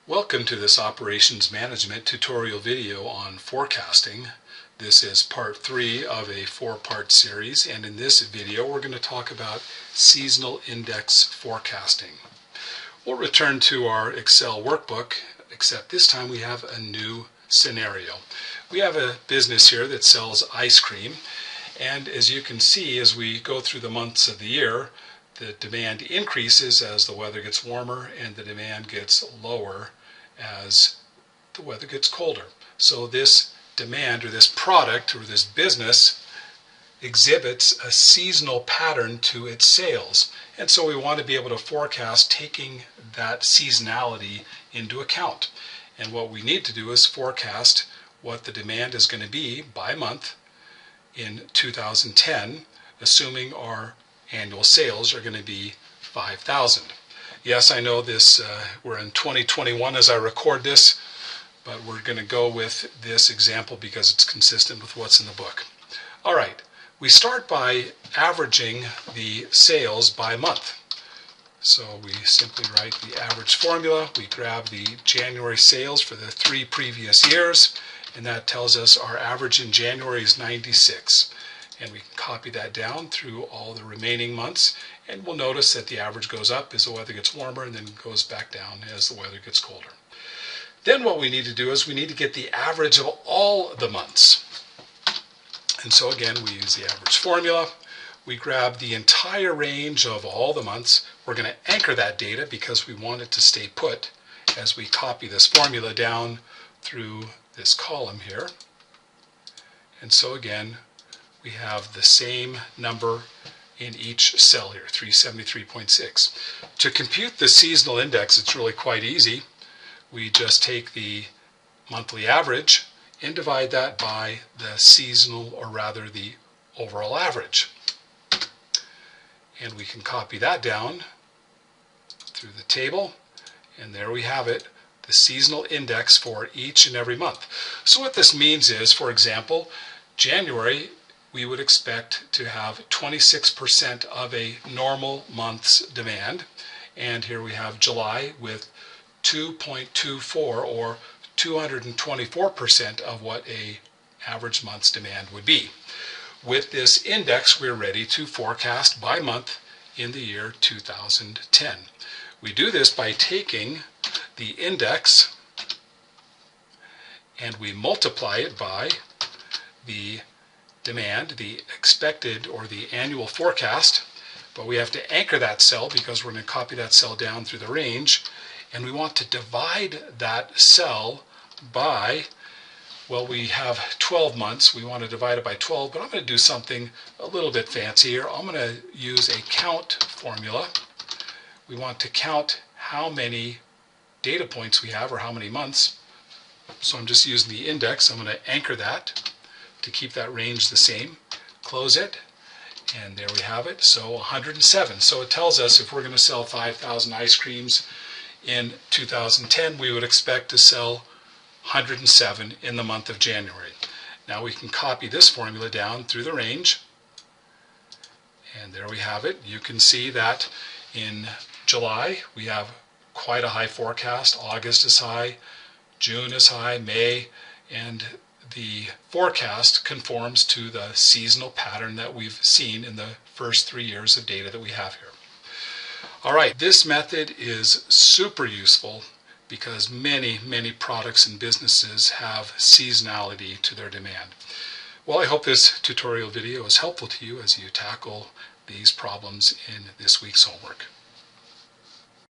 Welcome to this operations management tutorial video on forecasting. This is part 3 of a 4-part series, and in this video we're going to talk about seasonal index forecasting. We'll return to our Excel workbook, except this time we have a new scenario. We have a business here that sells ice cream, and as you can see, as we go through the months of the year, the demand increases as the weather gets warmer and the demand gets lower as the weather gets colder. So this demand, or this product, or this business exhibits a seasonal pattern to its sales. And so we want to be able to forecast taking that seasonality into account. And what we need to do is forecast what the demand is going to be by month in 2010, assuming our annual sales are going to be 5,000. Yes, I know this, we're in 2021 as I record this, but we're going to go with this example because it's consistent with what's in the book. All right, we start by averaging the sales by month. So we simply write the average formula. We grab the January sales for the 3 previous years, and that tells us our average in January is 96. And we can copy that down through all the remaining months, and we'll notice that the average goes up as the weather gets warmer and then goes back down as the weather gets colder. Then what we need to do is we need to get the average of all the months. And so again, we use the average formula. We grab the entire range of all the months. We're going to anchor that data because we want it to stay put as we copy this formula down through this column here. And so again, we have the same number in each cell here, 373.6. To compute the seasonal index, it's really quite easy. We just take the monthly average and divide that by the seasonal, or rather the overall average. And we can copy that down through the table, and there we have it, the seasonal index for each and every month. So what this means is, for example, January, we would expect to have 26% of a normal month's demand. And here we have July with 2.24, or 224% of what a average month's demand would be. With this index, we're ready to forecast by month in the year 2010. We do this by taking the index and we multiply it by the demand, the expected or the annual forecast, but we have to anchor that cell because we're going to copy that cell down through the range, and we want to divide that cell by, well, we have 12 months, we want to divide it by 12, but I'm going to do something a little bit fancy here. I'm going to use a count formula. We want to count how many data points we have, or how many months. So I'm just using the index. I'm going to anchor that to keep that range the same, close it, and there we have it. So 107. So it tells us if we're going to sell 5,000 ice creams in 2010, we would expect to sell 107 in the month of January. Now we can copy this formula down through the range, and there we have it. You can see that in July we have quite a high forecast. August is high, June is high, May, and the forecast conforms to the seasonal pattern that we've seen in the first 3 years of data that we have here. All right, this method is super useful because many products and businesses have seasonality to their demand. Well, I hope this tutorial video is helpful to you as you tackle these problems in this week's homework.